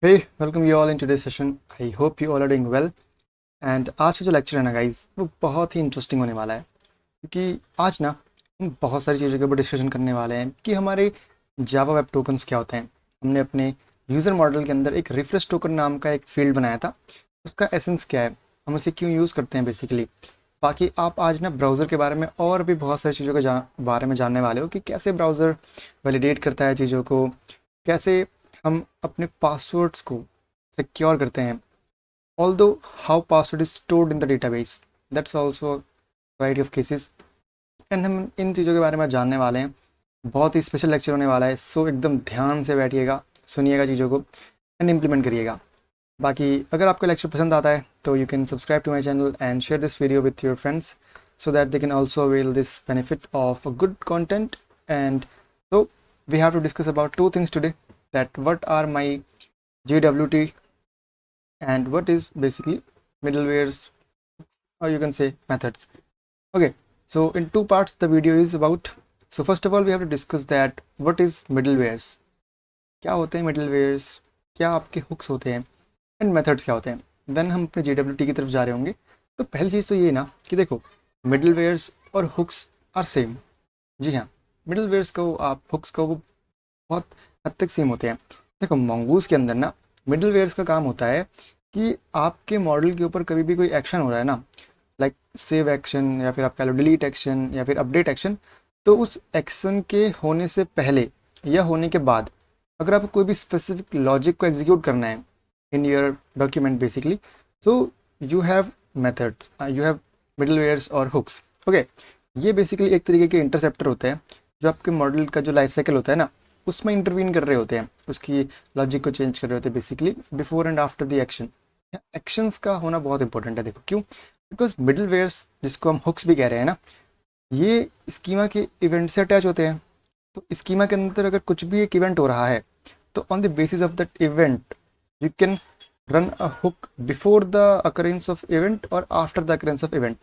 Hey, welcome you all in today's session. I hope you all are doing well. And आज का जो lecture है ना guys, वो बहुत ही इंटरेस्टिंग होने वाला है क्योंकि आज ना हम बहुत सारी चीज़ों के ऊपर डिस्कशन करने वाले हैं कि हमारे जावा वेब टोकन्स क्या होते हैं। हमने अपने यूज़र मॉडल के अंदर एक रिफ्रेश टोकन नाम का एक फील्ड बनाया था। उसका एसेंस क्या है, हम उसे क्यों यूज़ करते हैं बेसिकली। बाकी आप आज ना ब्राउज़र के बारे में और भी बहुत सारी चीज़ों के बारे में जानने वाले हो कि कैसे ब्राउज़र वैलिडेट करता है चीज़ों को, कैसे हम अपने पासवर्ड्स को सिक्योर करते हैं। Although how password is stored in the database, that's also variety of cases. And हम इन चीज़ों के बारे में जानने वाले हैं। बहुत ही स्पेशल लेक्चर होने वाला है, सो एकदम ध्यान से बैठिएगा, सुनिएगा चीज़ों को एंड इम्प्लीमेंट करिएगा। बाकी अगर आपको लेक्चर पसंद आता है तो you can subscribe to my channel and share this video with your friends so that they can also avail this benefit of a good content. And so we have to discuss about two things today, that what are my JWT and what is basically middlewares, or you can say methods. Okay, so in two parts the video is about. So first of all we have to discuss that what is middlewares, क्या होते हैं middlewares, क्या आपके hooks होते हैं and methods क्या होते हैं। देन हम अपने JWT की तरफ जा रहे होंगे। तो पहली चीज़ तो ये ना कि देखो, मिडलवेयर्स और हुक्स आर सेम। जी हाँ, मिडलवेयर्स को आप हुक्स को वो बहुत हद तक सेम होते हैं। देखो मंगूस के अंदर ना मिडलवेयर्स का काम होता है कि आपके मॉडल के ऊपर कभी भी कोई एक्शन हो रहा है ना, लाइक सेव एक्शन या फिर आप कह लो डिलीट एक्शन या फिर अपडेट एक्शन, तो उस एक्शन के होने से पहले या होने के बाद अगर आपको कोई भी स्पेसिफिक लॉजिक को एग्जीक्यूट करना है in your document basically, so you have methods, you have middlewares और hooks. okay, ये बेसिकली एक तरीके के इंटरसेप्टर होते हैं जो आपके मॉडल का जो लाइफ साइकिल होता है ना उसमें इंटरवीन कर रहे होते हैं, उसकी लॉजिक को चेंज कर रहे होते हैं basically before and after the action. Actions का होना बहुत इंपॉर्टेंट है। देखो क्यों, बिकॉज मिडलवेयर्स जिसको हम हुक्स भी कह रहे हैं ना, ये स्कीमा के इवेंट से अटैच होते हैं। तो स्कीमा के अंदर अगर कुछ भी एक इवेंट हो रहा है तो on the basis of that event you can run a hook before the occurrence of event or after the occurrence of event.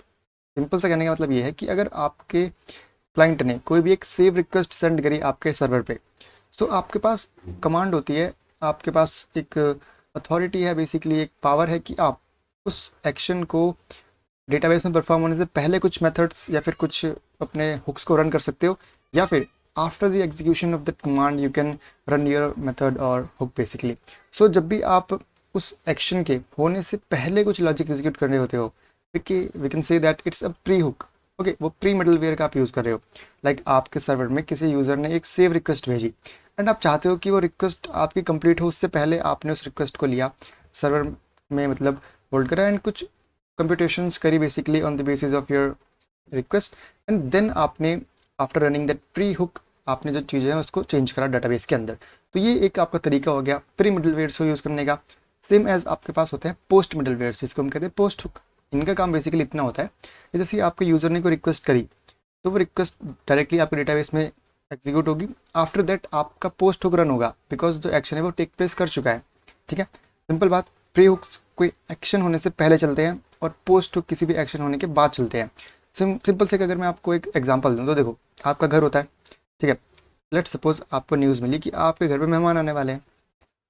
Simple सा कहने का मतलब ये है कि अगर आपके क्लाइंट ने कोई भी एक सेव रिक्वेस्ट सेंड करी आपके सर्वर पे, तो आपके पास कमांड होती है, आपके पास एक अथॉरिटी है, बेसिकली एक पावर है कि आप उस एक्शन को डेटाबेस में परफॉर्म होने से पहले कुछ मेथड्स या फिर कुछ अपने हुक्स को रन कर सकते हो, या फिर after the execution of that command you can run your method और हुक बेसिकली। सो जब भी आप उस एक्शन के होने से पहले कुछ लॉजिक एग्जीक्यूट कर रहे होते हो, we can say that it's a pre hook. Okay, वो प्री मिडलवेयर का आप यूज़ कर रहे हो। लाइक आपके सर्वर में किसी यूज़र ने एक सेव रिक्वेस्ट भेजी एंड आप चाहते हो कि वो रिक्वेस्ट आपकी कंप्लीट हो, उससे पहले आपने उस रिक्वेस्ट को लिया सर्वर में, मतलब होल्ड करा एंड कुछ कंप्यूटेशंस करी basically on the basis of your request, and then आपने after running that pre hook आपने जो चीज़ें हैं उसको चेंज करा डाटाबेस के अंदर। तो ये एक आपका तरीका हो गया प्री मिडलवेयर्स को यूज़ करने का। सेम एज आपके पास होते हैं पोस्ट मिडलवेयर्स, जिसको हम कहते हैं पोस्ट हुक। इनका काम बेसिकली इतना होता है कि जैसे आपके यूज़र ने कोई रिक्वेस्ट करी तो वो रिक्वेस्ट डायरेक्टली आपके डेटाबेस में एग्जीक्यूट होगी। आफ्टर दैट आपका पोस्ट हुक रन होगा बिकॉज जो एक्शन है वो टेक प्लेस कर चुका है। ठीक है, सिंपल बात। प्री हुक्स कोई एक्शन होने से पहले चलते हैं और पोस्ट हुक किसी भी एक्शन होने के बाद चलते हैं। सिंपल से अगर मैं आपको एक एग्जाम्पल दूँ तो देखो, आपका घर होता है, ठीक है, लेट्स सपोज आपको न्यूज़ मिली कि आपके घर पे मेहमान आने वाले हैं।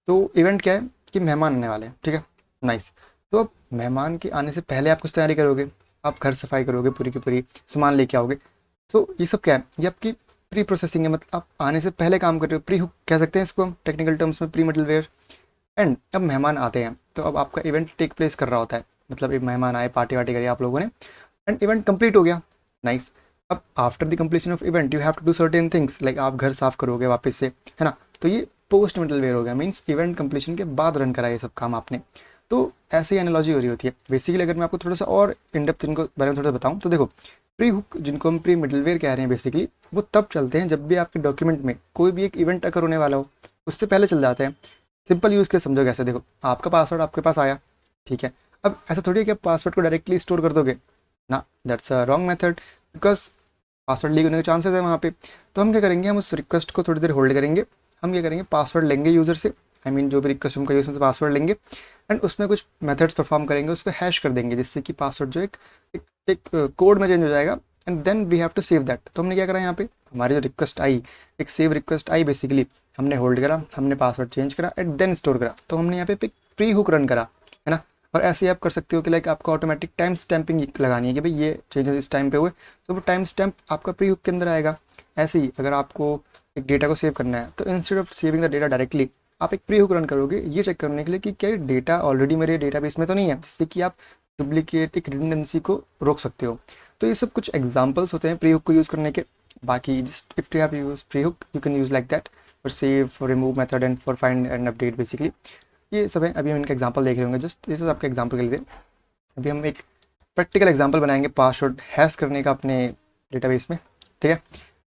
तो इवेंट क्या है कि मेहमान आने वाले हैं, ठीक है, नाइस। तो अब मेहमान के आने से पहले आप कुछ तैयारी करोगे, आप घर सफाई करोगे, पूरी की पूरी सामान लेके आओगे। सो ये सब क्या है, ये आपकी प्री प्रोसेसिंग है, मतलब आप आने से पहले काम कर रहे हो। प्री हुक कह सकते हैं इसको हम टेक्निकल टर्म्स में, प्री मिडलवेयर। एंड अब मेहमान आते हैं तो अब आपका इवेंट टेक प्लेस कर रहा होता है, मतलब एक मेहमान आए, पार्टी वार्टी करी आप लोगों ने एंड इवेंट कंप्लीट हो गया, नाइस। अब after the completion of event you have to do certain things, like आप घर साफ करोगे वापस से, है ना। तो ये पोस्ट मिडलवेयर हो गया, मीन्स इवेंट कंप्लीशन के बाद रन करा ये सब काम आपने। तो ऐसे ही एनालॉजी हो रही होती है बेसिकली। अगर मैं आपको थोड़ा सा और इन डेप्थ इनको बारे में थोड़ा सा बताऊँ तो देखो, प्री हुक जिनको हम प्री मिडलवेयर कह रहे हैं बेसिकली, वो तब चलते हैं जब भी आपके डॉक्यूमेंट में कोई भी एक इवेंट अकर होने वाला हो, उससे पहले चल जाते हैं। सिंपल यूज़ के समझो कैसे, देखो आपका पासवर्ड आपके पास आया, ठीक है। अब ऐसा थोड़ी है कि आप पासवर्ड को डायरेक्टली स्टोर कर दोगे ना, that's a wrong method, because password leak होने के चांसेस है वहाँ पे। तो हम क्या करेंगे, हम उस रिक्वेस्ट को थोड़ी देर होल्ड करेंगे। हम क्या करेंगे, पासवर्ड लेंगे यूज़र से, आई मीन जो भी रिक्वेस्ट हमको यूज़र से पासवर्ड लेंगे एंड उसमें कुछ मेथड्स परफॉर्म करेंगे, उसको हैश कर देंगे, जिससे कि पासवर्ड जो एक कोड में चेंज हो जाएगा and then we have to save that. तो हमने क्या करा यहाँ पे, हमारी जो रिक्वेस्ट आई, एक सेव रिक्वेस्ट आई बेसिकली, हमने होल्ड करा, हमने पासवर्ड चेंज करा एंड देन स्टोर करा। तो हमने यहाँ पे प्री हुक रन करा, है ना। और ऐसे ही आप कर सकते हो कि लाइक आपको ऑटोमेटिक टाइम स्टैंपिंग लगानी है कि भाई ये चेंजेस इस टाइम पे हुए, तो वो टाइम स्टैंप आपका प्री हुक के अंदर आएगा। ऐसे ही अगर आपको एक डेटा को सेव करना है तो instead of saving the data directly, आप एक प्री हुक रन करोगे ये चेक करने के लिए कि क्या डेटा ऑलरेडी मेरे डेटाबेस में तो नहीं है, जिससे कि आप डुप्लीकेट एक रिडंडेंसी को रोक सकते हो। तो ये सब कुछ एग्जांपल्स होते हैं प्री हुक को यूज़ करने के। बाकी just if you have use pre hook you can use like that for save, for remove method and for find and update basically. ये सब है, अभी हम इनका एग्जांपल देख रहे होंगे, जस्ट ये सब आपके एग्जांपल के लिए। अभी हम एक प्रैक्टिकल एग्जांपल बनाएंगे पासवर्ड हैश करने का अपने डेटाबेस में, ठीक है।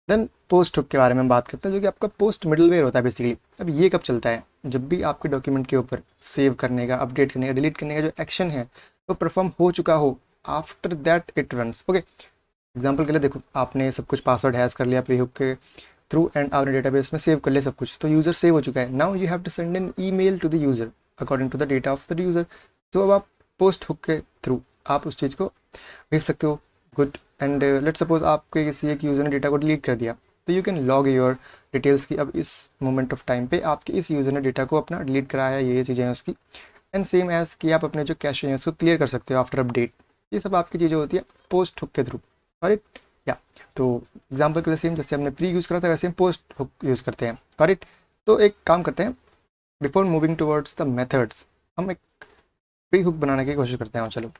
देन पोस्ट हुक के बारे में हम बात करते हैं, जो कि आपका पोस्ट मिडलवेयर होता है बेसिकली। अब ये कब चलता है, जब भी आपके डॉक्यूमेंट के ऊपर सेव करने का, अपडेट करने का, डिलीट करने का जो एक्शन है वो परफॉर्म हो चुका हो, after that it runs. Okay, example के लिए देखो, आपने सब कुछ पासवर्ड हैश कर लिया प्री हुक के थ्रू एंड आपने डेटाबेस में सेव कर लिया सब कुछ, तो यूज़र सेव हो चुका है। Now you have to send an email to the user according to the data of the user. तो अब आप पोस्ट हुक के थ्रू आप उस चीज़ को भेज सकते हो। गुड। एंड लेट सपोज आपके किसी एक यूज़र ने डेटा को डिलीट कर दिया, तो you can log your details की अब इस मोमेंट ऑफ टाइम पे आपके इस यूज़र ने डेटा को अपना डिलीट कराया, ये चीज़ें हैं उसकी। एंड सेम एज कि आप अपने जो कैश है उसको क्लियर कर सकते हो आफ्टर अपडेट। ये सब आपकी चीज़ें होती है पोस्ट हुक के थ्रू। करेक्ट या, तो एग्जाम्पल के लिए सेम जैसे हमने प्री यूज़ करा था वैसे हम पोस्ट हुक यूज़ करते हैं। करेक्ट। तो एक काम करते हैं, before moving towards the methods हम एक प्री हुक बनाने की कोशिश करते हैं। चलो,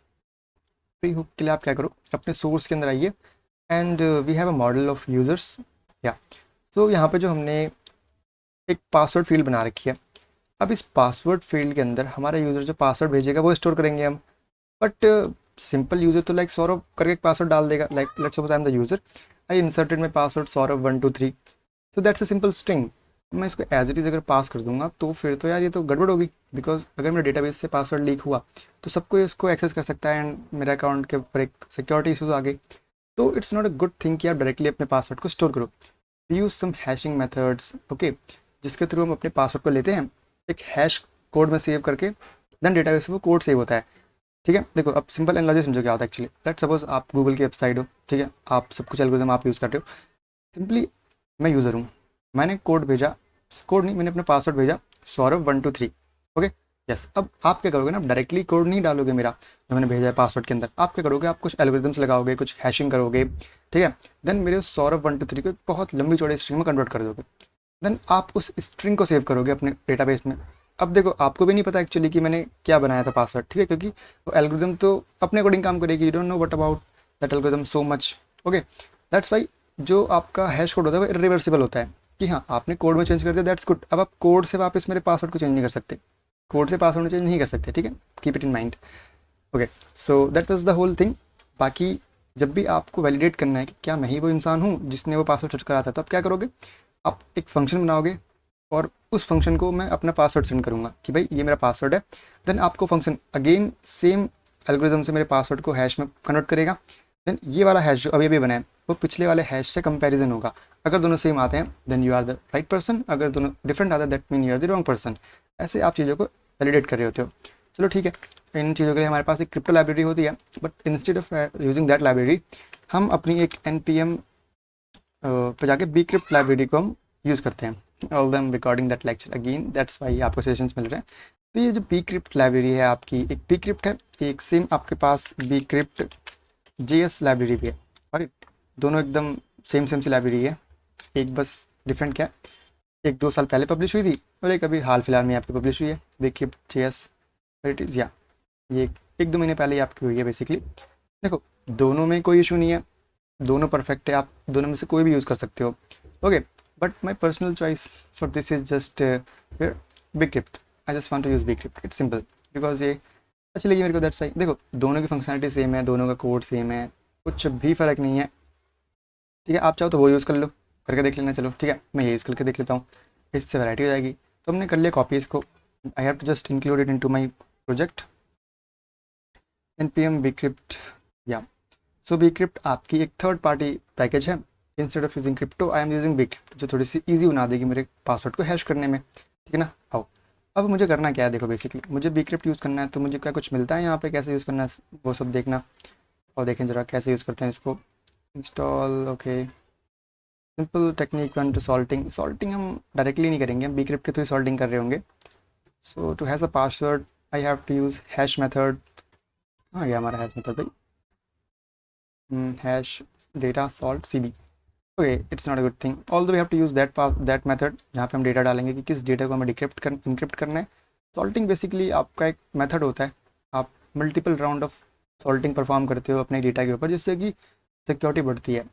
प्री हुक के लिए आप क्या करो, अपने सोर्स के अंदर आइए and we have a model of users या। सो यहाँ पे जो हमने एक पासवर्ड फील्ड बना रखी है, अब इस पासवर्ड फील्ड के अंदर हमारा यूज़र जो पासवर्ड भेजेगा वो स्टोर करेंगे हम। बट सिंपल यूज़र तो लाइक सौरभ करके एक पासवर्ड डाल देगा, like let's suppose I am the user, I inserted my password Saurabh 123। So that's a simple string. मैं इसको एज इट इज़ अगर पास कर दूंगा तो फिर तो यार ये तो गड़बड़ होगी, बिकॉज अगर मेरे डेटाबेस से पासवर्ड लीक हुआ तो सबको इसको एक्सेस कर सकता है एंड मेरे अकाउंट के ऊपर एक सिक्योरिटी इशूज़ आ गए। तो it's not a good thing कि आप डायरेक्टली अपने पासवर्ड को स्टोर करो। Use some hashing methods, okay, जिसके थ्रू हम अपने पासवर्ड को लेते हैं, एक हैश कोड में सेव करके देन डेटाबेस में वो कोड सेव होता है। ठीक है, देखो अब सिंपल एनालॉजी समझो क्या होता है एक्चुअली। लेट सपोज आप गूगल की वेबसाइट हो, ठीक है, आप सब कुछ एल्गोरिथम आप यूज़ कर रहे हो। सिंपली मैं यूज़र हूँ, मैंने कोड भेजा, कोड नहीं, मैंने अपना पासवर्ड भेजा सौरभ 123। ओके यस, अब आप क्या करोगे ना, डायरेक्टली कोड नहीं डालोगे मेरा जो मैंने भेजा है पासवर्ड के अंदर, आप क्या करोगे, आप कुछ एल्गोरिथम्स लगाओगे, कुछ हैशिंग करोगे, ठीक है। देन मेरे सौरभ 123 को एक बहुत लंबी चौड़ी स्ट्रिंग में कन्वर्ट कर दोगे। देन आप उस स्ट्रिंग को सेव करोगे अपने डेटाबेस में। अब देखो आपको भी नहीं पता एक्चुअली कि मैंने क्या बनाया था पासवर्ड, ठीक है, क्योंकि वो एल्गोरिथम तो अपने अकॉर्डिंग काम करेगी, you don't know what about that algorithm so much. Okay, that's why जो आपका हैश कोड होता है वो इरिवर्सिबल होता है कि हाँ आपने कोड में चेंज कर दिया, दैट्स गुड। अब आप कोड से वापस मेरे पासवर्ड को चेंज नहीं कर सकते, कोड से पासवर्ड चेंज नहीं कर सकते, ठीक है, keep it in mind. Okay, so that was the whole thing. बाकी जब भी आपको वैलिडेट करना है कि क्या मैं ही वो इंसान हूँ जिसने वो पासवर्ड सर्च करा था, तो आप क्या करोगे, आप एक फंक्शन बनाओगे और उस फंक्शन को मैं अपना पासवर्ड सेंड करूँगा कि भाई ये मेरा पासवर्ड है। देन आपको फंक्शन अगेन सेम एल्गोरिथम से मेरे पासवर्ड को हैश में कन्वर्ट करेगा। देन ये वाला हैश जो अभी अभी बना है वो पिछले वाले हैश से कंपैरिजन होगा। अगर दोनों सेम आते हैं then you are the right person, अगर दोनों डिफरेंट आते हैं that mean you are the wrong person. ऐसे आप चीज़ों को वैलिडेट कर रहे होते हो। चलो ठीक है, इन चीज़ों के लिए हमारे पास एक क्रिप्टो लाइब्रेरी होती है, but instead of using that library हम अपनी एक npm पे जाके bcrypt लाइब्रेरी को हम यूज़ करते हैं। All them recording that lecture again, that's why आपको सेशंस मिल रहे हैं। तो ये जो bcrypt लाइब्रेरी है आपकी, एक bcrypt है, एक सेम आपके पास bcrypt JS लाइब्रेरी भी है, और दोनों एकदम सेम सी लाइब्रेरी है। एक बस डिफरेंट क्या है, एक 2 साल पहले पब्लिश हुई थी और एक अभी हाल फिलहाल में आपकी पब्लिश हुई है bcrypt JS। इट इज़ या ये 1-2 महीने पहले ही आपकी हुई है बेसिकली। देखो दोनों में कोई इशू नहीं है, दोनों परफेक्ट है, आप दोनों में से कोई भी यूज़ कर सकते हो। Okay, but my personal choice for this is just bcrypt। I just want to use bcrypt, it's simple, because ये अच्छी लगी मेरे को, दैट्स वाई। देखो दोनों की फंक्शनलिटी सेम है, दोनों का कोड सेम है, कुछ भी फ़र्क नहीं है, ठीक है। आप चाहो तो वो यूज़ कर लो, करके देख लेना। चलो ठीक है, मैं ये यूज़ करके देख लेता हूँ, इससे वैरायटी हो जाएगी। तो हमने कर लिया कॉपी इसको, I have to just include it into my project npm bcrypt या। सो bcrypt आपकी एक थर्ड पार्टी पैकेज है। Instead of using crypto I am using bcrypt, जो थोड़ी सी ईजी बना देगी मेरे पासवर्ड को हैश करने में, ठीक है ना। आओ अब मुझे करना क्या है, देखो बेसिकली मुझे bcrypt यूज़ करना है, तो मुझे क्या कुछ मिलता है यहाँ पे, कैसे यूज़ करना है वो सब देखना। और देखें ज़रा कैसे यूज़ करते हैं इसको। Install, okay. Simple technique one two salting. Salting हम डायरेक्टली नहीं करेंगे, हम बीक्रिप्ट के थ्रू सॉल्टिंग कर रहे होंगे। So to has a password I have to use hash method. आ गया हमारा हैश मेथड भाई, hash data salt C B. Okay, it's not a good thing, although we have to use that method जहाँ पे हम data डालेंगे कि किस डेटा को हमें इनक्रिप्ट करना है। सॉल्टिंग बेसिकली आपका एक मेथड होता है, आप multiple round of salting perform करते हो अपने डेटा के ऊपर, जिससे कि सिक्योरिटी बढ़ती है।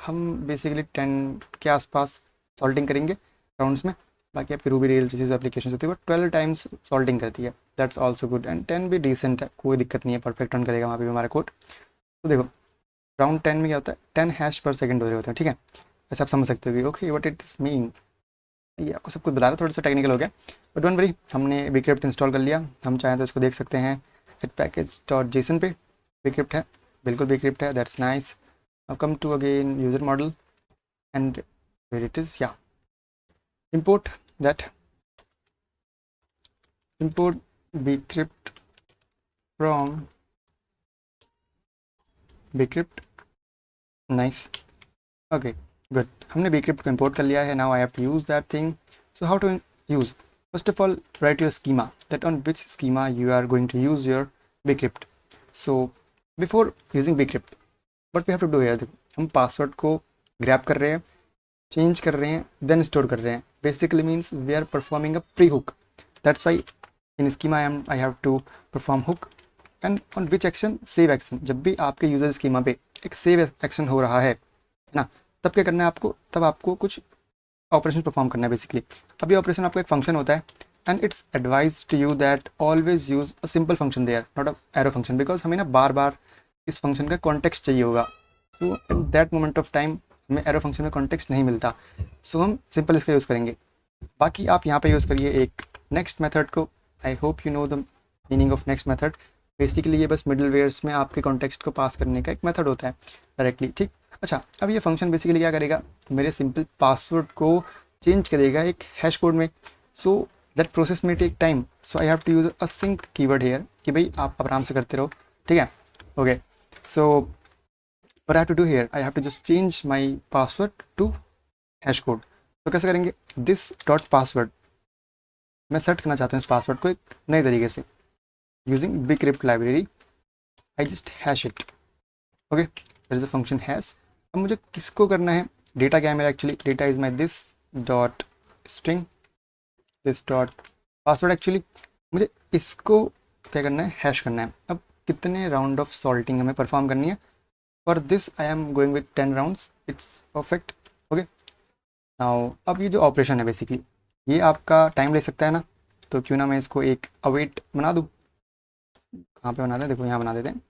हम बेसिकली 10 के आसपास सॉल्टिंग करेंगे राउंड्स में। बाकी आपकी रूबी रेल्स चीज़ एप्लीकेशन होती है वो 12 टाइम्स सॉल्टिंग करती है, दैट्स ऑल्सो गुड। एंड 10 भी डिसेंट है, कोई दिक्कत नहीं है, परफेक्ट रन करेगा वहाँ पे भी हमारा कोड। तो देखो राउंड 10 में क्या होता है, 10 हैश पर सेकंड हो रहे होते हैं, ठीक है। ऐसे आप समझ सकते हो कि okay what it is mean. ये आपको सब कुछ बता रहा है, थोड़ा सा टेक्निकल हो गया, बट डोंट वरी, हमने बीक्रिप्ट इंस्टॉल कर लिया। हम चाहें तो इसको देख सकते हैं एट पैकेज डॉट जेसन पे। बीक्रिप्ट है, बिल्कुल बीक्रिप्ट है, that's nice. Now come to again user model and where it is, या import that, import bcrypt from bcrypt, nice, okay, good। हमने bcrypt को import कर लिया है। now I have to use that thing। so how to use, first of all write your schema, that on which schema you are going to use your bcrypt। so before using bcrypt what we have to do here, हम password को grab कर रहे हैं, change कर रहे हैं, then store कर रहे हैं। Basically means we are performing a pre hook, that's why in schema I have to perform hook and on which action, save action. जब भी आपके यूजर स्कीमा पे एक सेव एक्शन हो रहा है ना, तब क्या करना है आपको, तब आपको कुछ ऑपरेशन परफॉर्म करना है बेसिकली। अब ये ऑपरेशन आपका एक फंक्शन होता है and it's advise to you that always use a simple function there, not a arrow function, because हमें ना बार बार इस फंक्शन का कॉन्टेक्स्ट चाहिए होगा। So at that moment of time हमें एरो फंक्शन में कॉन्टेक्स्ट नहीं मिलता, सो हम सिंपल इसका यूज़ करेंगे। बाकी आप यहाँ पे यूज़ करिए एक नेक्स्ट मेथड को। आई hope you know the meaning of next method. Basically ये बस मिडल वेयर्स में आपके कॉन्टेक्स्ट को पास करने का एक मेथड होता है डायरेक्टली, ठीक। अच्छा, अब ये फंक्शन बेसिकली क्या करेगा, मेरे सिंपल पासवर्ड को चेंज करेगा एक हैश कोड में। सो दैट प्रोसेस में take time, so I have to use async keyword here कि भाई आप आराम से करते रहो, ठीक है। ओके, सो what I have to do here, I have to just change my password to hash code। तो कैसे करेंगे, this dot password, मैं सेट करना चाहता हूँ इस पासवर्ड को एक नए तरीके से using bcrypt library. I just hash it, okay, there is a function hash. अब मुझे किसको करना है, डेटा क्या है मेरा, actually data is my this dot string, this dot password. Actually मुझे इसको क्या करना है, हैश करना है। अब कितने राउंड ऑफ सॉल्टिंग हमें परफॉर्म करनी है, for this I am going with 10 rounds, it's perfect। okay, now अब ये जो ऑपरेशन है बेसिकली ये आपका टाइम ले सकता है ना, तो क्यों ना मैं इसको एक अवेट बना दूँ। कहाँ पे बना दें, देखो यहाँ बना देते हैं,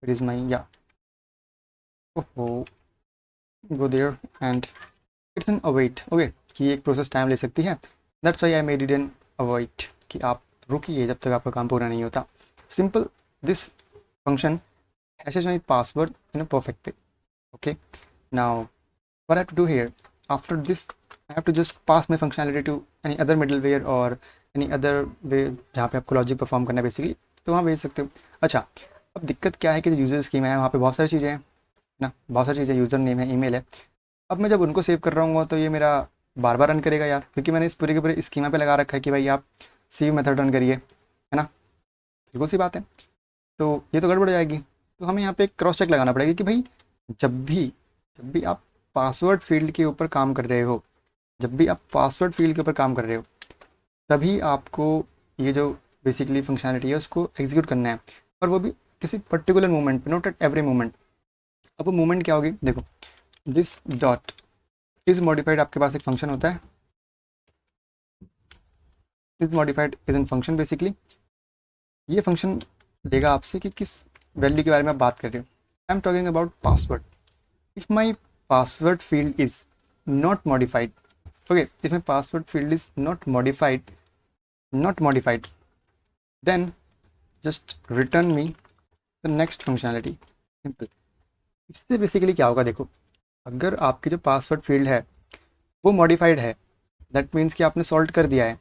इट इज़ माई, या ओहो, go there and it's an await. Okay, कि एक प्रोसेस टाइम ले सकती है, that's why I made it an await, कि आप रुकिए जब तक आपका काम पूरा नहीं होता। Simple, this function hashes my password in a perfect way। okay, now what I have to do here, after this I have to just pass my functionality to any other middleware or any other way जहाँ पे आपको logic perform करना है basically, तो वहाँ भेज सकते हो। अच्छा, अब दिक्कत क्या है कि जो यूज़र स्कीम है वहाँ पे बहुत सारी चीज़ें हैं ना, बहुत सारी चीज़ें, यूज़र नेम है, ईमेल है। अब मैं जब उनको सेव कर रहा हूँ तो ये मेरा बार बार रन करेगा यार, क्योंकि मैंने इस पूरे के पूरे स्कीमा पे लगा रखा है कि भाई आप सेव मेथड रन करिए, है ना, बिल्कुल सी बात है। तो ये तो गड़बड़ जाएगी, तो हमें यहाँ पे एक क्रॉस चेक लगाना पड़ेगा कि भाई जब भी आप पासवर्ड फील्ड के ऊपर काम कर रहे हो, जब भी आप पासवर्ड फील्ड के ऊपर काम कर रहे हो, तभी आपको ये जो बेसिकली फंक्शनैलिटी है उसको एग्जीक्यूट करना है, और वो भी किसी पर्टिकुलर मोमेंट पे, नॉट एट एवरी मोमेंट। अब वो मोमेंट क्या होगी, देखो दिस डॉट इज मॉडिफाइड, आपके पास एक फंक्शन होता है is modified is an function. Basically ये फंक्शन देगा आपसे कि किस वैल्यू के बारे में आप बात कर रहे हो। I am talking about password. If my password field is not modified, okay, if my password field is not modified, then just return me the next functionality, simple. इससे बेसिकली क्या होगा, देखो अगर आपकी जो पासवर्ड फील्ड है वो modified है, दैट मीन्स कि आपने सॉल्व कर दिया है,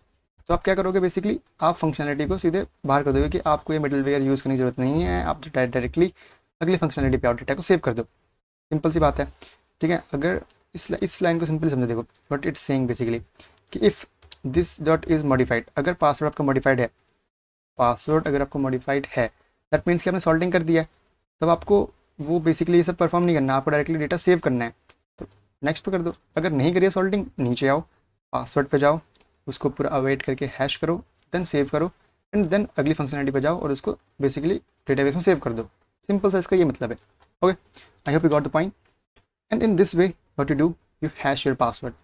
तो आप क्या करोगे, बेसिकली आप फंक्शनैलिटी को सीधे बाहर कर दोगे कि आपको ये मिडलवेयर यूज़ करने की जरूरत नहीं है, आप डायरेक्टली अगली फंक्शनैलिटी पे आओ, डेटा को सेव कर दो। सिंपल सी बात है, ठीक है। अगर इस लाइन को सिंपली समझो, देखो व्हाट इट्स सेइंग बेसिकली कि if this dot is modified, अगर पासवर्ड आपका मॉडिफाइड है, पासवर्ड अगर आपको मॉडिफाइड है दैट मीन्स कि आपने सॉल्टिंग कर दिया है, तब आपको वो बेसिकली ये सब परफॉर्म नहीं करना, आपको डायरेक्टली डेटा सेव करना है। तो नेक्स्ट पे कर दो। अगर नहीं करिए सॉल्टिंग, नीचे आओ, पासवर्ड पे जाओ, उसको पूरा अवेट करके हैश करो, देन सेव करो, एंड देन अगली फंक्शनलिटी पे जाओ और उसको बेसिकली डेटाबेस में सेव कर दो। सिंपल सा इसका ये मतलब है। Okay, I hope you got the point. And in this way what you do, you hash your password.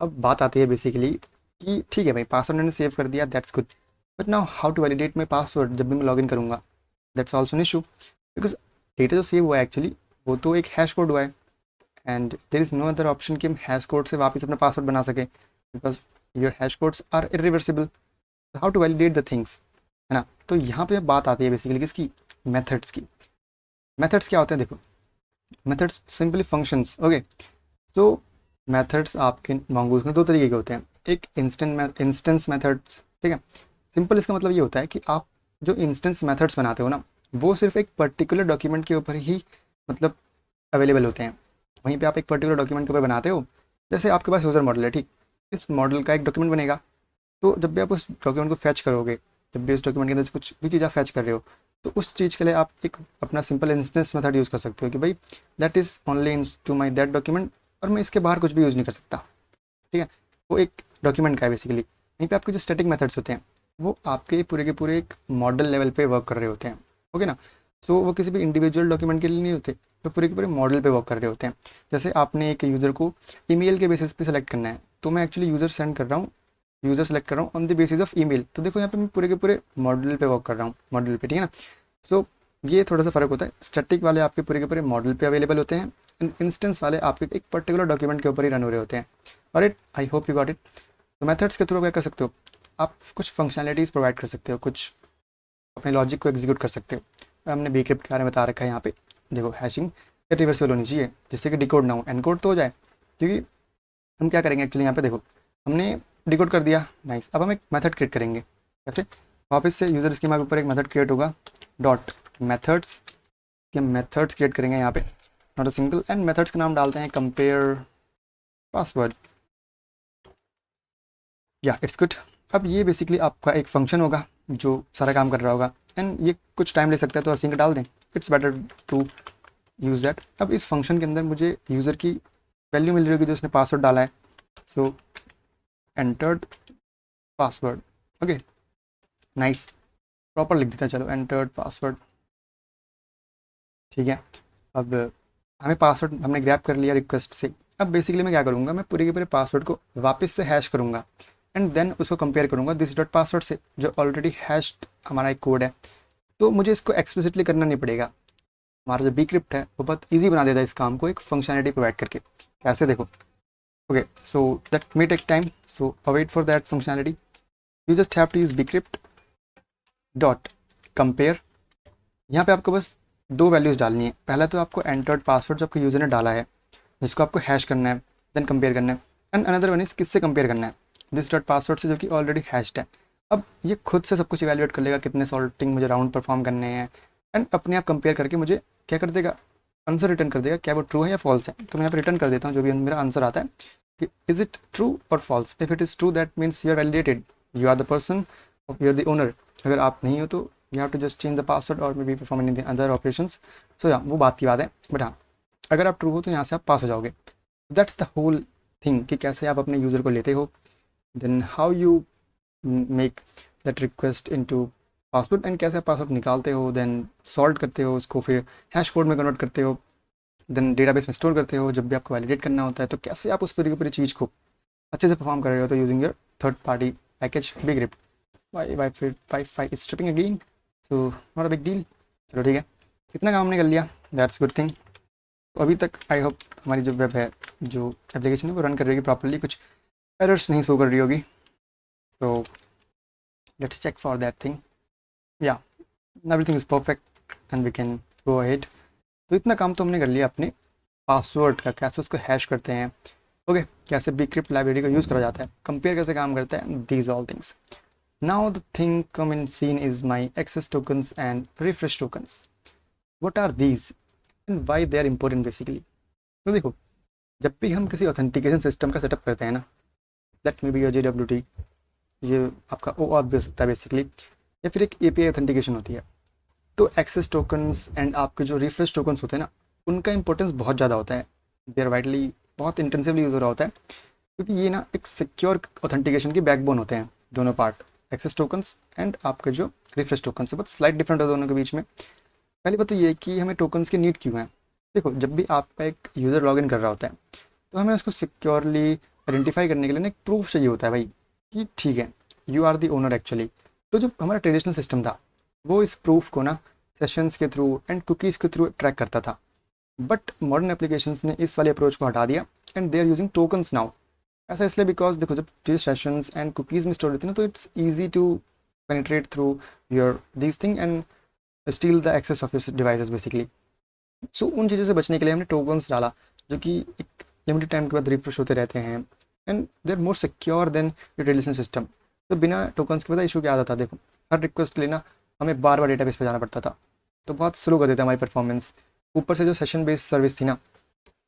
अब बात आती है बेसिकली कि ठीक है भाई, पासवर्ड मैंने सेव कर दिया, that's good, but now how to validate my password जब भी मैं लॉगिन करूँगा। That's also an issue, because data जो सेव हुआ है एक्चुअली वो तो एक हैश कोड हुआ है, and there is no other option कि हम हैश कोड से वापस अपना पासवर्ड बना सके, because your hash codes are irreversible. How to validate the things, है ना। तो यहाँ पे बात आती है बेसिकली किसकी, मेथड्स की। मेथड्स क्या होते हैं, देखो मेथड्स सिंपली फंक्शंस। ओके, सो मेथड्स आपके मंगूज में दो तरीके के होते हैं, एक इंस्टेंस मेथड्स, ठीक है। सिंपल इसका मतलब ये होता है कि आप जो इंस्टेंस मेथड्स बनाते हो ना, वो सिर्फ एक पर्टिकुलर डॉक्यूमेंट के ऊपर ही मतलब अवेलेबल होते हैं। वहीं पे आप एक पर्टिकुलर डॉक्यूमेंट के ऊपर बनाते हो, जैसे आपके पास यूज़र मॉडल है, ठीक, इस मॉडल का एक डॉक्यूमेंट बनेगा। तो जब भी आप उस डॉक्यूमेंट को फैच करोगे, जब भी उस डॉक्यूमेंट के अंदर से कुछ भी चीज़ आप फैच कर रहे हो, तो उस चीज़ के लिए आप एक अपना सिंपल इंस्टेंस मेथड यूज़ कर सकते हो कि भाई that is only into my that document, और मैं इसके बाहर कुछ भी यूज़ नहीं कर सकता, ठीक है। वो एक डॉक्यूमेंट का है बेसिकली। यहीं पे आपके जो स्टैटिक मेथड्स होते हैं वो आपके पूरे के पूरे एक मॉडल लेवल पे वर्क कर रहे होते हैं, ओके ना। सो वो किसी भी इंडिविजुअल डॉक्यूमेंट के लिए नहीं होते, वो पूरे के पूरे मॉडल पे वर्क कर रहे होते हैं। जैसे आपने एक यूज़र को ईमेल के बेसिस पे सेलेक्ट करना है, तो मैं एक्चुअली यूज़र सेंड कर रहा हूँ, यूज़र सेलेक्ट कर रहा हूँ on the basis of email, तो देखो यहाँ पे मैं पूरे के पूरे मॉडल पे वर्क कर रहा हूँ, मॉडल पे, ठीक है ना। सो ये थोड़ा सा फ़र्क होता है, स्टैटिक वाले आपके पूरे के पूरे मॉडल पे अवेलेबल होते हैं, इंस्टेंस वाले आपके एक पर्टिकुलर डॉक्यूमेंट के ऊपर ही रन हो रहे होते हैं। और it I hope you got it. तो मेथड्स के थ्रू क्या कर सकते हो, आप कुछ फंक्शनैलिटीज़ प्रोवाइड कर सकते हो, कुछ अपने लॉजिक को एग्जीक्यूट कर सकते हो। हमने बीक्रिप्ट के बारे में बता रखा है यहाँ पे, देखो हैशिंग रिवर्सिबल होनी चाहिए जिससे कि डिकोड ना हो, एनकोड तो हो जाए। क्योंकि हम क्या करेंगे एक्चुअली यहाँ पे, देखो हमने डिकोड कर दिया, नाइस। अब हम एक मेथड क्रिएट करेंगे, कैसे, वापस से यूज़र स्कीमा के ऊपर एक मेथड क्रिएट होगा, डॉट मेथड्स के मेथड्स क्रिएट करेंगे यहाँ पे, not a single, and methods का नाम डालते हैं कंपेयर पासवर्ड, या इट्स गुड। अब ये बेसिकली आपका एक फंक्शन होगा जो सारा काम कर रहा होगा, एंड ये कुछ टाइम ले सकता है, तो असिंक डाल दें, it's better to use that. अब इस फंक्शन के अंदर मुझे यूज़र की वैल्यू मिल रही होगी जो उसने पासवर्ड डाला है, so entered password, okay nice, proper लिख देता है, चलो एंटर्ड पासवर्ड, ठीक है। अब हमें पासवर्ड हमने ग्रैब कर लिया रिक्वेस्ट से। अब बेसिकली मैं क्या करूँगा, मैं पूरे के पूरे पासवर्ड को वापस से हैश करूँगा, एंड देन उसको कंपेयर करूँगा दिस डॉट पासवर्ड से, जो ऑलरेडी हैश्ड हमारा एक कोड है। तो मुझे इसको एक्सप्लिसिटली करना नहीं पड़ेगा, हमारा जो बीक्रिप्ट है वो बहुत ईजी बना देता है इस काम को एक फंक्शनैलिटी प्रोवाइड करके। कैसे, देखो, okay, so that may take time, so await for that functionality. You just have to use bcrypt dot compare. यहाँ पे आपको बस दो वैल्यूज़ डालनी है। पहला तो आपको एंटर्ड पासवर्ड जो आपको यूज़र ने डाला है, जिसको आपको हैश करना है, देन कंपेयर करना है, एंड अनदर वन इज़ किससे कंपेयर करना है, दिस डॉट पासवर्ड से जो कि ऑलरेडी हैश्ड है। अब ये खुद से सब कुछ इवैल्यूएट कर लेगा कितने सॉल्टिंग मुझे राउंड परफॉर्म करने हैं, एंड अपने आप कंपेयर करके मुझे क्या कर देगा, आंसर रिटर्न कर देगा, क्या वो ट्रू है या फॉल्स है। तो मैं यहाँ पर रिटर्न कर देता हूँ जो भी मेरा आंसर आता है कि इज़ इट ट्रू और false. If it is true that means you are validated, you are the person, you are the owner. अगर आप नहीं हो तो you have to just change the password or maybe perform any other operations. So yeah, वो बात की बात है, बट हाँ अगर आप ट्रू हो तो यहाँ से आप पास हो जाओगे। दैट्स द होल थिंग कि कैसे आप अपने यूज़र को लेते हो, then how you make that request into password, and कैसे आप पासवर्ड निकालते हो, देन सॉल्व करते हो उसको, फिर हैश कोड में कन्वर्ट करते हो, देन डेटाबेस में स्टोर करते हो जब भी आपको वैलिडेट करना होता है। तो कैसे आप उस पूरी की पूरी चीज़ को अच्छे से परफॉर्म कर रहे हो, तो using your third party package bcrypt. Why stripping again, so not a big deal. चलो ठीक है, इतना काम हमने कर लिया, दैट्स गुड थिंग। तो अभी तक आई होप हमारी जो वेब है, जो एप्लीकेशन है वो रन कर रही होगी प्रॉपरली, कुछ एरर्स नहीं शो कर रही होगी। So let's check for that thing, yeah everything is perfect and we can go ahead. तो इतना काम तो हमने कर लिया अपने पासवर्ड का, कैसे उसको हैश करते हैं, ओके कैसे बीक्रिप्ट लाइब्रेरी का यूज़ करा जाता है, कंपेयर कैसे काम करता है, these all things. Now the thing come in scene is my access tokens and refresh tokens. What are these and why they are important basically? तो देखो, जब भी हम किसी ऑथेंटिकेशन सिस्टम का सेटअप करते हैं ना, that may be your JWT, ये आपका OAuth भी हो सकता है बेसिकली, या फिर एक API ऑथेंटिकेशन होती है, तो एक्सेस टोकन्स एंड आपके जो रिफ्रेश टोकन्स होते हैं ना, उनका इंपॉर्टेंस बहुत ज़्यादा होता है। दे आर वाइडली बहुत इंटेंसिवली यूज़ हो रहा होता है, क्योंकि ये ना एक सिक्योर ऑथेंटिकेशन की बैकबोन होते हैं दोनों पार्ट, एक्सेस टोकन्स एंड आपके जो रिफ्रेश टोकन्स है। बहुत स्लाइट डिफरेंट है दोनों के बीच में। पहली बात तो ये है कि हमें टोकन्स की नीड क्यों है। देखो, जब भी आपका एक यूज़र लॉगिन कर रहा होता है, तो हमें उसको सिक्योरली आइडेंटिफाई करने के लिए ना एक प्रूफ चाहिए होता है भाई, कि ठीक है, you are the owner actually. तो जो हमारा ट्रेडिशनल सिस्टम था, वो इस प्रूफ को ना सेशंस के थ्रू एंड कुकीज़ के थ्रू ट्रैक करता था। बट मॉडर्न एप्लीकेशंस ने इस वाले अप्रोच को हटा दिया and they are using tokens now. ऐसा इसलिए बिकॉज देखो, जब चीज़ सेशंस एंड कुकीज़ में स्टोर होती है ना, तो it's easy to penetrate through your this thing and steal the access of your devices basically. So उन चीज़ों से बचने के लिए हमने टोकन्स डाला, जो कि एक लिमिटेड टाइम के बाद रिफ्रेश होते रहते हैं and they are more secure than your traditional system. तो बिना टोकन्स के पता इशू क्या आता था, देखो, हर रिक्वेस्ट लेना हमें बार बार डेटाबेस पे जाना पड़ता था, तो बहुत स्लो कर देता हमारी परफॉर्मेंस। ऊपर से जो सेशन बेस्ड सर्विस थी ना,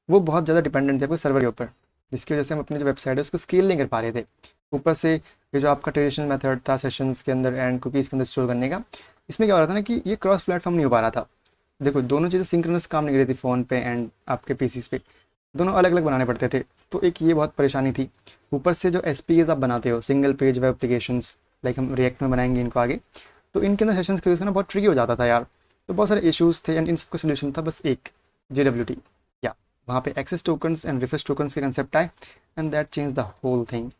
वो बहुत ज़्यादा डिपेंडेंट थी आपके सर्वर के ऊपर, जिसकी वजह से हम अपनी जो वेबसाइट है उसको स्केल नहीं कर पा रहे थे। ऊपर से ये जो आपका ट्रेडिशनल मेथड था सेशंस के अंदर एंड कुकीज़ के अंदर स्टोर करने का, इसमें क्या हो रहा था ना कि ये क्रॉस प्लेटफॉर्म नहीं हो पा रहा था। देखो, दोनों चीज़ें सिंक्रोनस काम नहीं कर रही थी फ़ोन पे एंड आपके पीसीस पे, दोनों अलग अलग बनाने पड़ते थे। तो एक ये बहुत परेशानी थी। ऊपर से जो SPAs आप बनाते हो, single page web applications, like हम रिएक्ट में बनाएंगे इनको आगे, तो इनके अंदर सेशंस का यूज़ करना बहुत ट्रिकी हो जाता था यार। तो बहुत सारे इश्यूज़ थे एंड इन सबका सोल्यूशन था बस एक, JWT। या वहाँ पे access tokens and refresh tokens के कंसेप्ट आए and that change the whole thing.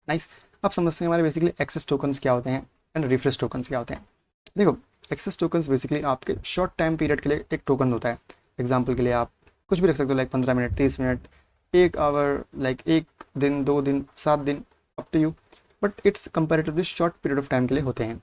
Nice. अब समझते हैं हमारे बेसिकली एक्सेस टोकन्स क्या होते हैं एंड रिफ्रेश टोकन्स क्या होते हैं। देखो, एक्सेस टोकन्स बेसिकली आपके शॉर्ट टाइम पीरियड के लिए एक टोकन होता है। एग्जाम्पल के लिए आप कुछ भी रख सकते हो, like 15 minute, 30 minute, 1 hour, like 1 दिन, 2 दिन, 7 दिन, up to you. But it's comparatively short period of time के लिए होते हैं।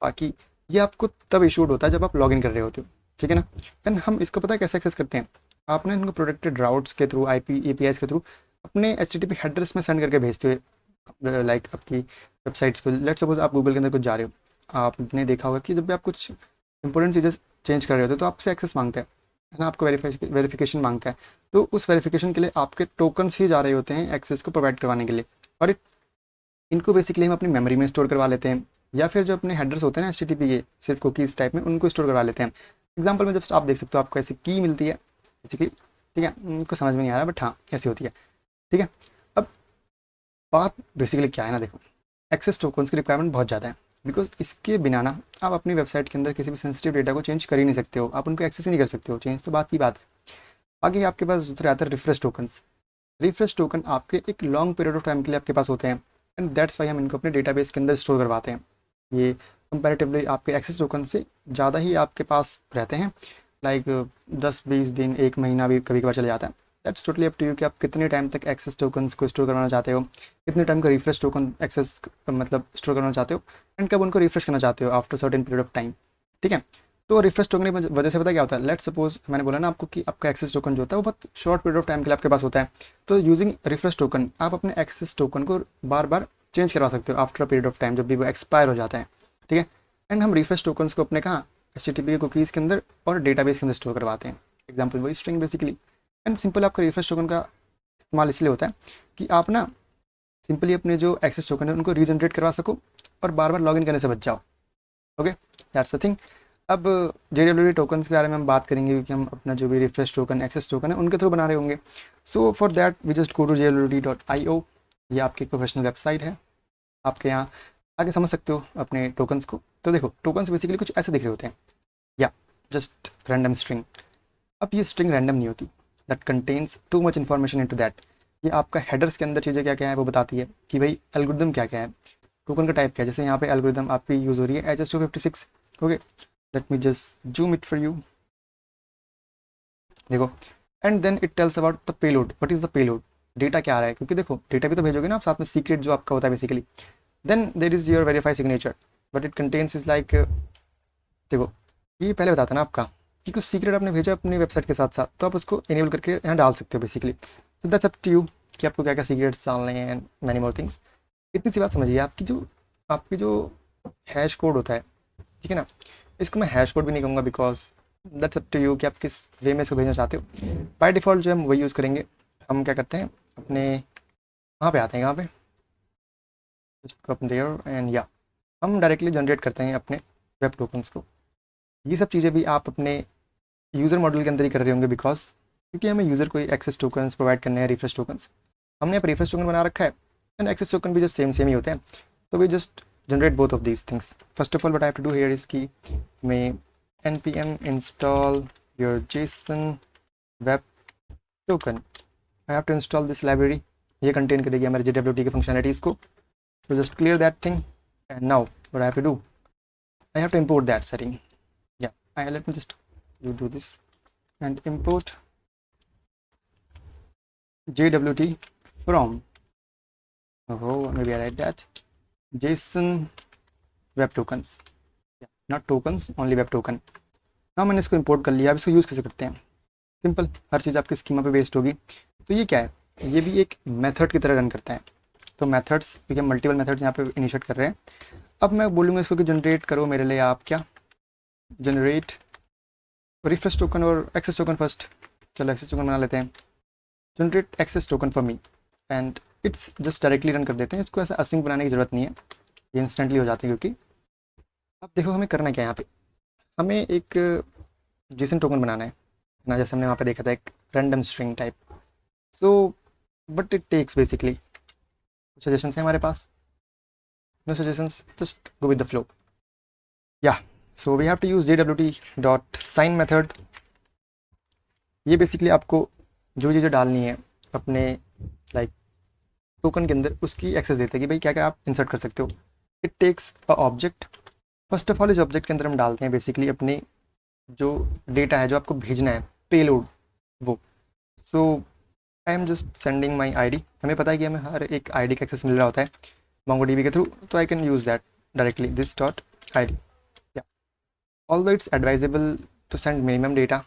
बाकी ये आपको तब इशूड होता है जब आप लॉग इन कर रहे होते हो, ठीक है ना। एंड हम इसको पता है कैसे एक्सेस करते हैं। आप ना इनको प्रोटेक्टेड राउट्स के थ्रू, IP APIs के थ्रू अपने HTTP हेडर्स में सेंड करके भेजते हुए, लाइक आपकी वेबसाइट्स पे। लेट्स सपोज आप गूगल के अंदर कुछ जा रहे हो, आपने देखा होगा कि जब भी आप कुछ इंपॉर्टेंट चीज़ें चेंज कर रहे होते हो तो आपसे एक्सेस मांगता है ना, आपको वेरिफिकेशन मांगता है। तो उस वेरिफिकेशन के लिए आपके टोकन्स ही जा रहे होते हैं एक्सेस को प्रोवाइड करवाने के लिए। और इनको बेसिकली हम अपनी मेमोरी में स्टोर करवा लेते हैं, या फिर जो अपने हेडर्स होते हैं ना HTTP के, सिर्फ कुकीज़ टाइप में, उनको स्टोर करवा लेते हैं। एग्जाम्पल में जब आप देख सकते हो, आपको ऐसी की मिलती है बेसिकली, ठीक है, उनको समझ में नहीं आ रहा बट हाँ ऐसी होती है, ठीक है। अब बात बेसिकली क्या है ना, देखो, एक्सेस टोकन्स की रिक्वायरमेंट बहुत ज़्यादा है, बिकॉज इसके बिना ना आप अपनी वेबसाइट के अंदर किसी भी सेंसिटिव डेटा को चेंज कर ही नहीं सकते हो, आप उनको एक्सेस ही नहीं कर सकते हो, चेंज तो बात की बात है। आगे आपके पास दूसरे आते हैं रिफ्रेश टोकन्स। रिफ्रेश टोकन आपके एक लॉन्ग पीरियड ऑफ टाइम के लिए आपके पास होते हैं एंड दैट्स वाई हम इनको अपने डेटाबेस के अंदर स्टोर करवाते हैं। ये कंपैरेटिवली आपके एक्सेस टोकन से ज़्यादा ही आपके पास रहते हैं, लाइक 10-20 दिन, 1 महीना भी कभी कभार चले जाता है। That's totally up to you कि आप कितने टाइम तक एक्सेस टोकन्स को स्टोर करवाना चाहते हो, कितने टाइम का रिफ्रेश टोकन एक्सेस मतलब स्टोर करना चाहते हो एंड कब उनको रिफ्रेश करना चाहते हो after certain period of time, ठीक है। तो रिफ्रेश टोकन की वजह से पता क्या होता है, लेट्स सपोज मैंने बोला ना आपको कि आपका एक्सेस टोकन जो होता है वो बहुत शॉर्ट पीरियड ऑफ टाइम के लिए आपके पास होता है। तो यूजिंग रिफ्रेश टोकन आप अपने एक्सेस टोकन को बार बार चेंज करवा सकते हो आफ्टर पीरियड ऑफ टाइम, जब भी वो एक्सपायर हो जाता है, ठीक है। एंड हम रिफ्रेश टोकन्स को अपने कहाँ, HTTP के कुकीज़ के अंदर और डेटाबेस के अंदर स्टोर करवाते हैं। एग्जाम्पल वही स्ट्रिंग बेसिकली। एंड सिंपल आपका रिफ्रेश टोकन का इस्तेमाल इसलिए होता है कि आप ना सिंपली अपने जो एक्सेस टोकन है उनको रीजनरेट करवा सको और बार बार लॉगिन करने से बच जाओ। Okay, that's the thing. अब JWT टोकन्स के बारे में हम बात करेंगे, क्योंकि हम अपना जो भी रिफ्रेश टोकन, एक्सेस टोकन है, उनके थ्रू बना रहे होंगे। So for that we just go to jwt.io। ये आपकी एक प्रोफेशनल वेबसाइट है, आपके यहाँ आगे समझ सकते हो अपने टोकन्स को। तो देखो, टोकन्स बेसिकली कुछ ऐसे दिख रहे होते हैं, या जस्ट रैंडम स्ट्रिंग। अब ये स्ट्रिंग रैंडम नहीं होती, that contains too much information into that. ये आपका हेडर्स के अंदर चीज़ें क्या क्या है वो बताती है कि भाई एल्गोरिदम क्या क्या है, टोकन का टाइप क्या है। जैसे यहाँ पे एल्गोरिदम आपकी यूज़ हो रही है HS256। Okay, let me just zoom it for you. देखो, and then it tells about the payload, what is the payload, data क्या आ रहा है, क्योंकि देखो डेटा भी तो भेजोगे ना आप साथ में, सीक्रेट जो आपका होता है basically. Then there is your verify signature, but it contains is like, देखो ये पहले बताता ना आपका कि कुछ सीक्रेट आपने भेजा अपनी वेबसाइट के साथ साथ, तो आप उसको इनेबल करके यहाँ डाल सकते हो basically. So that's up to you कि आपको क्या क्या सीक्रेट्स डालने हैं एंड मैनी मोर थिंग्स। इतनी सी बात समझिए, आपकी जो हैश कोड होता है, ठीक है ना, इसको मैं हैश कोड भी नहीं कहूँगा because that's up to you कि आप किस वे में इसको भेजना चाहते हो। बाय डिफ़ॉल्ट जो हम वही यूज़ करेंगे। हम क्या करते हैं अपने वहाँ पे आते हैं, यहाँ पे जस्ट अप देयर एंड या हम डायरेक्टली जनरेट करते हैं अपने वेब टोकन्स को। ये सब चीज़ें भी आप अपने यूज़र मॉडल के अंदर ही कर रहे होंगे, बिकॉज क्योंकि हमें यूज़र को एक्सेस टोकन्स प्रोवाइड करने हैं, रिफ्रेश टोकन्स। हमने अब रिफ्रेश टोकन बना रखा है एंड एक्सेस टोकन भी जो सेम सेम ही होते हैं। तो we just generate both of these things. First of all what I have to do here is की मैं npm install your json web token। I have to install this library. ये contain करेगी हमारे JWT की functionalities को। तो just clear that thing and now what I have to do, I have to import that setting. Yeah, let me just do this and import JWT from, oh maybe I write that JSON web tokens, yeah, not tokens, only web token। now मैंने इसको import कर लिया। अब इसको use कैसे करते हैं, simple, हर चीज़ आपकी स्कीमा पे बेस्ड होगी। तो ये क्या है, ये भी एक मेथड की तरह रन करता है। तो मेथड्स, क्योंकि हम मल्टीपल मेथड्स यहाँ पे इनिशिएट कर रहे हैं। अब मैं बोलूँगा इसको कि जनरेट करो मेरे लिए आप क्या, जनरेट रिफ्रेश टोकन और एक्सेस टोकन फर्स्ट। चलो एक्सेस टोकन बना लेते हैं। Generate access token for me and it's just directly run कर देते हैं। इसको ऐसा असिंक बनाने की ज़रूरत नहीं है, ये इंस्टेंटली हो जाते हैं। क्योंकि अब देखो हमें करना क्या है, यहाँ पे हमें एक जेसन टोकन बनाना है ना, जैसे हमने वहाँ पे देखा था एक random string type. So but it takes basically कुछ सजेशंस हैं हमारे पास। No suggestions, just go with the flow. Yeah so we have to use jwt.sign method. ये बेसिकली आपको जो चीज़ें डालनी है अपने लाइक टोकन के अंदर उसकी एक्सेस देते हैं कि भाई क्या क्या आप इंसर्ट कर सकते हो। It takes a object. First of all इस ऑब्जेक्ट के अंदर हम डालते हैं बेसिकली अपने जो डेटा है जो आपको भेजना है, पेलोड वो। So I am just sending my ID। हमें पता है कि हमें हर एक ID का एक्सेस मिल रहा होता है MongoDB के थ्रू, तो I can use that directly this dot ID। या although it's advisable to send minimum data,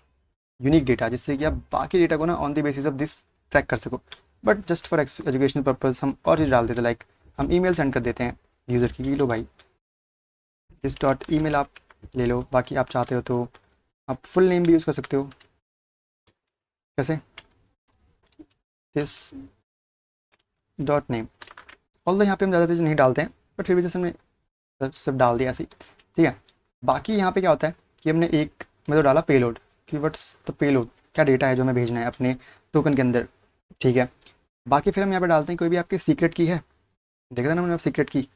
unique data, जिससे कि आप बाकी डेटा को ना on the basis of this track कर सको। But just for educational purpose हम और चीज़ डाल देते हैं, लाइक हम ईमेल सेंड कर देते हैं यूज़र की, लो भाई दिस डॉट ईमेल आप ले लो। बाकी आप चाहते हो तो आप फुल नेम भी यूज़ कर सकते हो। कैसे, दिस डॉट नेम। ऑल्दो यहाँ पे हम ज़्यादा चीज़ नहीं डालते हैं, बट फिर भी जैसे हमने सब डाल दिया ऐसे ही, ठीक है। बाकी यहाँ पे क्या होता है कि हमने एक मैं तो डाला पेलोड कि व्हाट्स द पेलोड, क्या डेटा है जो हमें भेजना है अपने टोकन के अंदर, ठीक है। बाकी फिर हम यहाँ पे डालते हैं कोई भी आपकी सीक्रेट की है, देखा था ना मैंने सीक्रेट की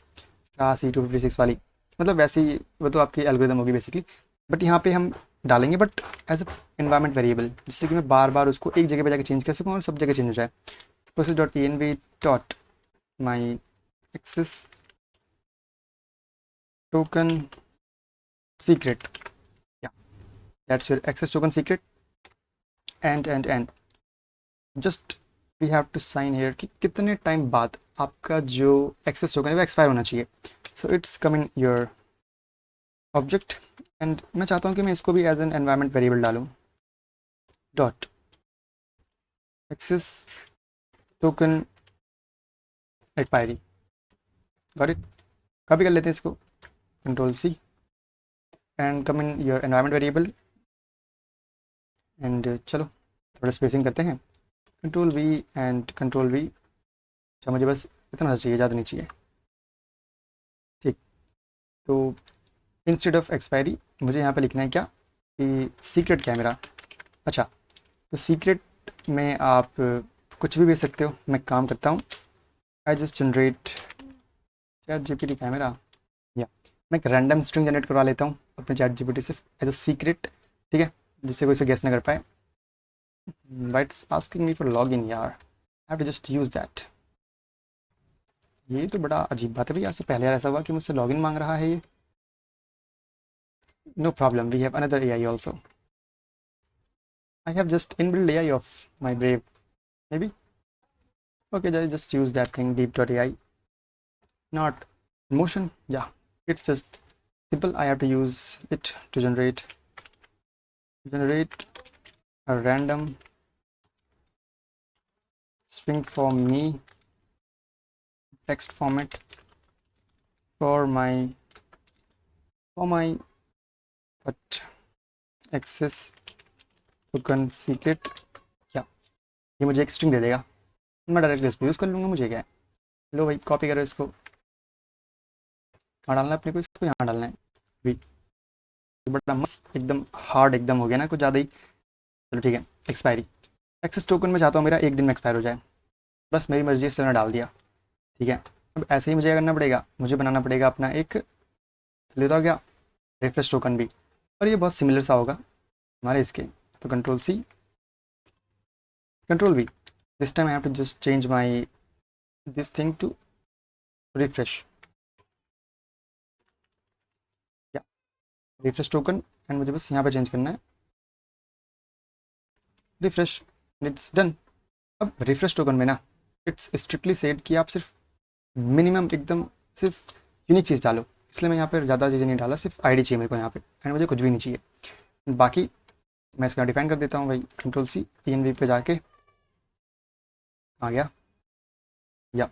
C256 वाली, मतलब वैसी वो तो आपकी एल्गोरिदम होगी बेसिकली। बट यहाँ पे हम डालेंगे but as a environment variable, जिससे कि मैं बार बार उसको एक जगह पे जाकर चेंज कर सकूँ और सब जगह चेंज हो जाए। Process dot env dot my access token secret, yeah that's your access token secret and just we have to sign here कि कितने टाइम बाद आपका जो एक्सेस टोकन है वो एक्सपायर होना चाहिए। So it's come in your object and मैं चाहता हूँ कि मैं इसको भी एज एन एनवायरनमेंट वेरिएबल डालूँ, dot access token expiry. Got it. Copy कर लेते हैं इसको, Ctrl+C and come in your environment variable and चलो थोड़ा स्पेसिंग करते हैं, Ctrl+V एंड Ctrl+V। अच्छा मुझे बस इतना सा चाहिए, ज़्यादा नहीं चाहिए, ठीक। तो इंस्टेड ऑफ एक्सपायरी मुझे यहाँ पे लिखना है क्या कि सीक्रेट क्या है मेरा। अच्छा तो सीक्रेट में आप कुछ भी भेज सकते हो। मैं काम करता हूँ, आई जस्ट जनरेट ChatGPT क्या है मेरा, या मैं एक रैंडम स्ट्रिंग जनरेट करवा लेता हूँ अपने ChatGPT से एज अ सीक्रेट, ठीक है, जिससे कोई इसे गेस ना कर पाए। Whites asking me for log in, यार I have to just use that. ये तो बड़ा अजीब बात है भैया, इससे पहले यार ऐसा हुआ कि मुझसे लॉगिन मांग रहा है ये। No problem, we have another AI also. I have just inbuilt AI of my Brave, maybe. Okay, just use that thing deep.ai, not motion. Yeah, it's just simple. I have to use it to generate a random string for me, text format for my what access token secret, क्या ये मुझे एक string दे देगा, मैं directly इसको use कर लूँगा, मुझे क्या है। लो भाई कॉपी करो इसको, कहाँ डालना है अपने को, इसको यहाँ डालना है भी। बड़ा मस्त एकदम हार्ड एकदम हो गया ना कुछ ज़्यादा ही। चलो ठीक है, एक्सपायरी एक्सेस टोकन में चाहता हूँ मेरा एक दिन में एक्सपायर हो जाए, बस मेरी मर्जी से मैंने डाल दिया। ठीक है, अब ऐसे ही मुझे करना पड़ेगा, मुझे बनाना पड़ेगा अपना एक, लेता हो गया रिफ्रेश टोकन भी, और ये बहुत सिमिलर सा होगा हमारे इसके। तो control C control V, this time I have to just change my this thing to refresh, या रिफ्रेश टोकन, एंड मुझे बस यहाँ पे चेंज करना है रिफ्रेश, इट्स डन। अब रिफ्रेश टोकन में ना इट्स स्ट्रिक्टली सेड कि आप सिर्फ मिनिमम एकदम सिर्फ यूनिक चीज़ डालो, इसलिए मैं यहाँ पर ज़्यादा चीज़ें नहीं डाला, सिर्फ आईडी चाहिए मेरे को यहाँ पे, एंड मुझे कुछ भी नहीं चाहिए। बाकी मैं इसका डिफाइन कर देता हूँ भाई, कंट्रोल सी ENV पे जाके आ गया, या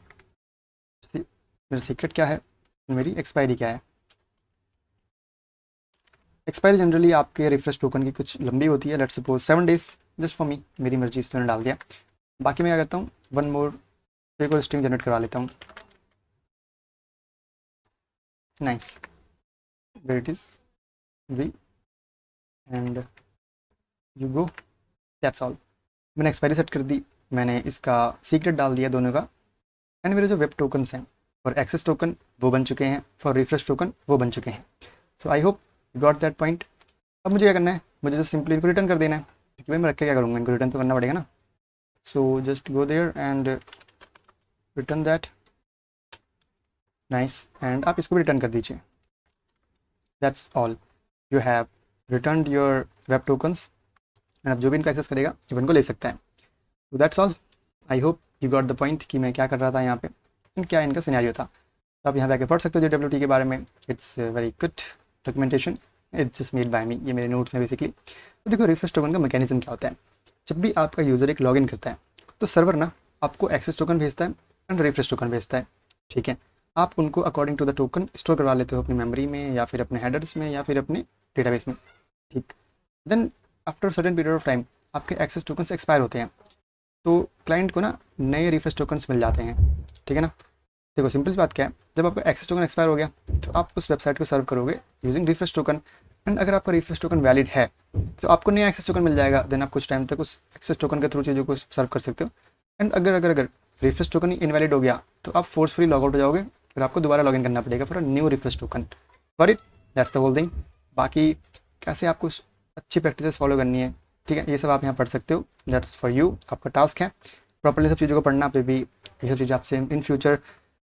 मेरा सीक्रेट क्या है, मेरी एक्सपायरी क्या है। एक्सपायरी जनरली आपके रिफ्रेश टोकन की कुछ लंबी होती है, let's suppose 7 days, just for me, मेरी मर्जी से मैंने डाल दिया। बाकी मैं क्या करता हूँ, वन मोर एक और स्ट्रिंग जनरेट करवा लेता हूँ, nice, where it is we and you go, that's all. मैंने एक्सपायरी सेट कर दी, मैंने इसका सीक्रेट डाल दिया दोनों का, एंड मेरे जो वेब टोकन्स हैं फॉर एक्सेस टोकन वो बन चुके हैं, फॉर रिफ्रेश टोकन वो बन चुके हैं। So I hope you got that point. अब मुझे क्या करना है, मुझे जस्ट सिंपली इनको रिटर्न कर देना है, क्योंकि भाई मैं रख के क्या करूँगा, इनको रिटर्न तो करना पड़ेगा ना। So just go there and return that, nice, and आप इसको भी रिटर्न कर दीजिए, that's all, you have return your web tokens, and अब जो भी इनको एक्सेस करेगा वो इनको ले सकता है। तो that's all, I hope you got the point कि मैं क्या कर रहा था यहाँ पे, क्या इनका सिनेरियो था। तो आप यहाँ पे आके पढ़ सकते हो JWT के बारे में, it's very good documentation, it's just made by me, ये मेरे नोट्स हैं बेसिकली। तो देखो रिफ्रेश टोकन का मैकेनिज्म क्या होता है, जब भी आपका यूज़र एक लॉगिन करता है तो सर्वर ना आपको एक्सेस टोकन भेजता है एंड रिफ्रेश टोकन भेजता है। ठीक है, आप उनको according to the token store करवा लेते हो अपनी मेमोरी में या फिर अपने हेडर्स में या फिर अपने डेटाबेस में। ठीक, then after certain period of time आपके एक्सेस टोकन एक्सपायर होते हैं, तो क्लाइंट को ना नए रिफ्रेश टोकन्स मिल जाते हैं। ठीक है ना, देखो सिंपल सी बात क्या है, जब आपका एक्सेस टोकन एक्सपायर हो गया तो आप उस वेबसाइट को सर्व करोगे यूजिंग रिफ्रेश टोकन, एंड अगर आपका रिफ्रेश टोकन वैलिड है तो आपको नया एक्सेस टोकन मिल जाएगा, देन आप कुछ टाइम तक उस एक्सेस टोकन के थ्रू चीज़ों को सर्व कर सकते हो। एंड अगर रिफ्रेश टोकन ही इनवैलिड हो गया तो आप फोर्सफुली लॉग आउट हो जाओगे, फिर आपको दोबारा लॉगिन करना पड़ेगा for a new refresh token. Got it, that's the whole thing. बाकी कैसे आपको अच्छी प्रैक्टिसेस फॉलो करनी है, ठीक है, ये सब आप यहाँ पढ़ सकते हो, दैट्स फॉर यू, आपका टास्क है प्रॉपर्ली सब चीज़ों को पढ़ना पे भी। ये सब चीज़ें आपसे इन फ्यूचर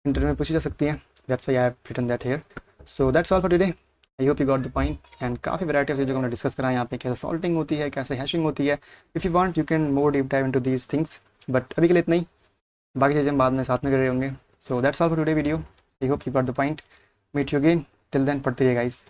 इंटरव्यू में पूछी जा सकती हैं, that's why I have written that here. So that's all for today, I hope you got the point, and काफ़ी वैरायटी ऑफ चीज़ों को हमने डिस्कस करा यहाँ पे, कैसे सॉल्टिंग होती है, कैसे हैशिंग होती है। If you want you can more deep dive into these things, but अभी के लिए इतना ही, बाकी चीज़ें हम बाद में साथ में कर रहे होंगे। So that's all for today video, I hope you got the point, meet you again, till then पढ़ते रहिए गाइस।